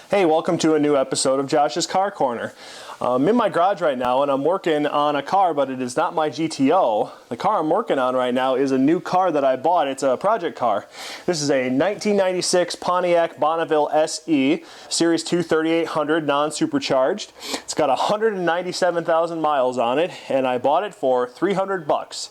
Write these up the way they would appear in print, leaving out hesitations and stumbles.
Hey, welcome to a new episode of Josh's Car Corner. I'm in my garage right now and I'm working on a car, but it is not my GTO. The car I'm working on right now is a new car that I bought. It's a project car. This is a 1996 Pontiac Bonneville SE, Series 2 3800 non-supercharged. It's got 197,000 miles on it, and I bought it for $300.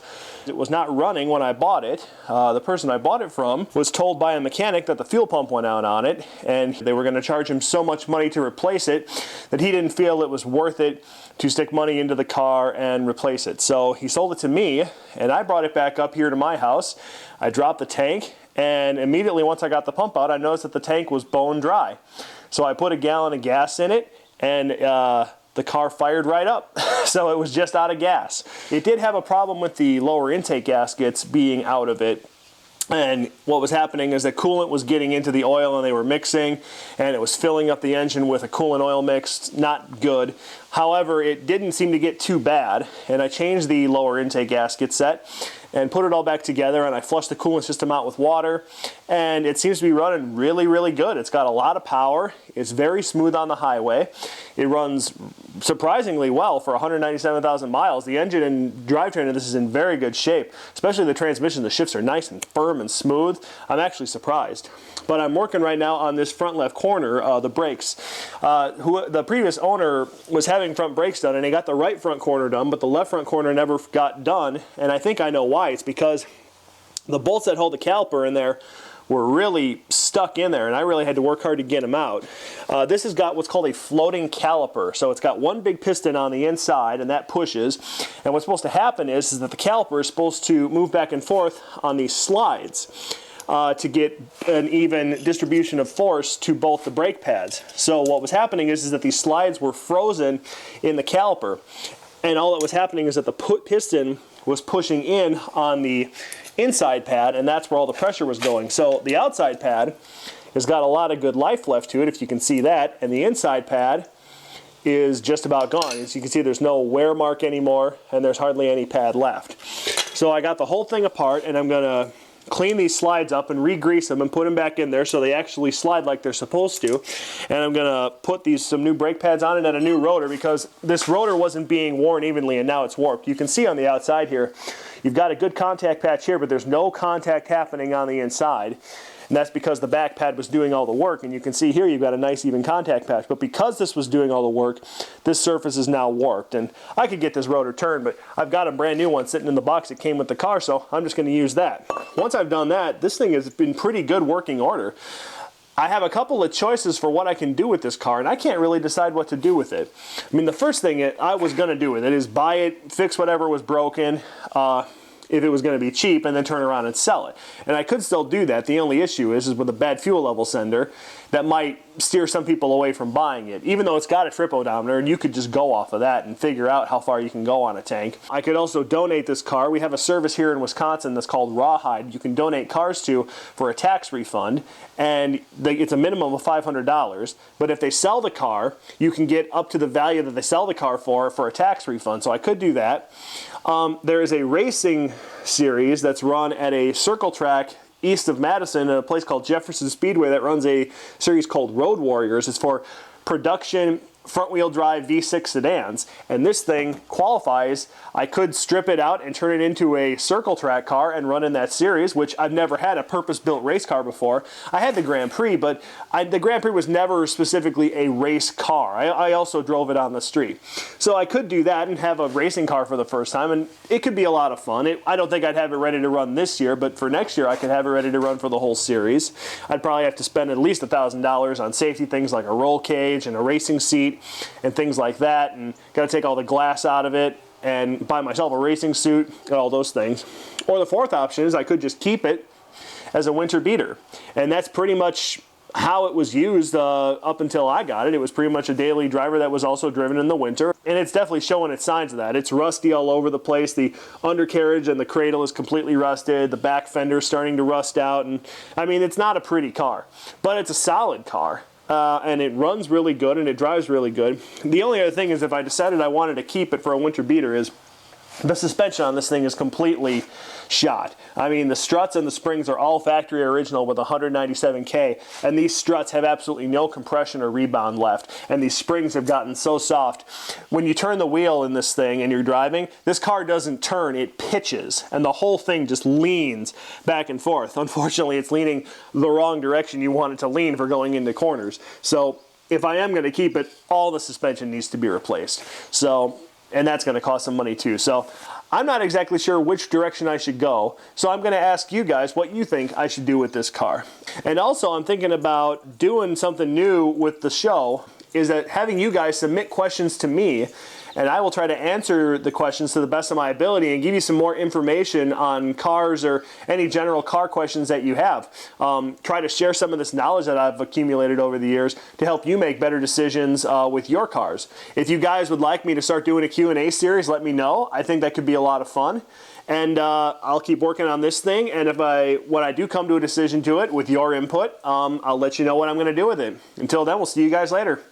It was not running when I bought it. The person I bought it from was told by a mechanic that the fuel pump went out on it, and they were going to charge him so much money to replace it that he didn't feel it was worth it to stick money into the car and replace it. So he sold it to me, and I brought it back up here to my house. I dropped the tank, and immediately once I got the pump out, I noticed that the tank was bone dry. So I put a gallon of gas in it, and the car fired right up. So it was just out of gas. It did have a problem with the lower intake gaskets being out of it. And what was happening is that coolant was getting into the oil and they were mixing, and it was filling up the engine with a coolant oil mix. Not good. However, it didn't seem to get too bad, and I changed the lower intake gasket set and put it all back together, and I flushed the coolant system out with water, and it seems to be running really, really good. It's got a lot of power. It's very smooth on the highway. It runs surprisingly well for 197,000 miles. The engine and drivetrain of this is in very good shape, especially the transmission. The shifts are nice and firm and smooth. I'm actually surprised. But I'm working right now on this front left corner, the brakes. The previous owner was having front brakes done, and he got the right front corner done, but the left front corner never got done, and I think I know why. It's because the bolts that hold the caliper in there were really stuck in there, and I really had to work hard to get them out. This has got what's called a floating caliper. So it's got one big piston on the inside, and that pushes. And what's supposed to happen is that the caliper is supposed to move back and forth on these slides to get an even distribution of force to both the brake pads. So what was happening is that these slides were frozen in the caliper, and all that was happening is that the piston was pushing in on the inside pad, and that's where all the pressure was going. So the outside pad has got a lot of good life left to it, if you can see that, and the inside pad is just about gone. As you can see, there's no wear mark anymore, and there's hardly any pad left. So I got the whole thing apart, and I'm gonna clean these slides up and re-grease them and put them back in there so they actually slide like they're supposed to. And I'm gonna put some new brake pads on it and a new rotor, because this rotor wasn't being worn evenly and now it's warped. You can see on the outside here, you've got a good contact patch here, but there's no contact happening on the inside. And that's because the back pad was doing all the work, and you can see here you've got a nice even contact patch. But because this was doing all the work, this surface is now warped. And I could get this rotor turned, but I've got a brand new one sitting in the box that came with the car, so I'm just going to use that. Once I've done that, this thing has been pretty good working order. I have a couple of choices for what I can do with this car, and I can't really decide what to do with it. I mean, the first thing I was going to do with it is buy it, fix whatever was broken, if it was going to be cheap, and then turn around and sell it. And I could still do that. The only issue is with a bad fuel level sender that might steer some people away from buying it, even though it's got a trip odometer, and you could just go off of that and figure out how far you can go on a tank. I could also donate this car. We have a service here in Wisconsin that's called Rawhide. You can donate cars to for a tax refund, and it's a minimum of $500. But if they sell the car, you can get up to the value that they sell the car for a tax refund. So I could do that. There is a racing series that's run at a circle track east of Madison, a place called Jefferson Speedway, that runs a series called Road Warriors. It's for production front-wheel drive V6 sedans, and this thing qualifies. I could strip it out and turn it into a circle track car and run in that series, which I've never had a purpose-built race car before. I had the Grand Prix, but the Grand Prix was never specifically a race car. I also drove it on the street. So I could do that and have a racing car for the first time, and it could be a lot of fun. I don't think I'd have it ready to run this year, but for next year I could have it ready to run for the whole series. I'd probably have to spend at least $1,000 on safety things like a roll cage and a racing seat and things like that, and got to take all the glass out of it and buy myself a racing suit and all those things. Or the fourth option is I could just keep it as a winter beater, and that's pretty much how it was used up until I got it. It was pretty much a daily driver that was also driven in the winter, and it's definitely showing its signs of that. It's rusty all over the place. The undercarriage and the cradle is completely rusted. The back fender's starting to rust out, and I mean, it's not a pretty car, but it's a solid car. And it runs really good and it drives really good. The only other thing is, if I decided I wanted to keep it for a winter beater, is The suspension on this thing is completely shot. I mean, the struts and the springs are all factory original with 197K, and these struts have absolutely no compression or rebound left, and these springs have gotten so soft. When you turn the wheel in this thing and you're driving, this car doesn't turn, it pitches, and the whole thing just leans back and forth. Unfortunately, it's leaning the wrong direction you want it to lean for going into corners. So if I am going to keep it, all the suspension needs to be replaced. So, and that's going to cost some money too. So I'm not exactly sure which direction I should go. So I'm going to ask you guys what you think I should do with this car. And also I'm thinking about doing something new with the show, is that having you guys submit questions to me, and I will try to answer the questions to the best of my ability and give you some more information on cars or any general car questions that you have. Try to share some of this knowledge that I've accumulated over the years to help you make better decisions with your cars. If you guys would like me to start doing a Q&A series, let me know. I think that could be a lot of fun. And I'll keep working on this thing, and when I do come to a decision to it with your input, I'll let you know what I'm going to do with it. Until then, we'll see you guys later.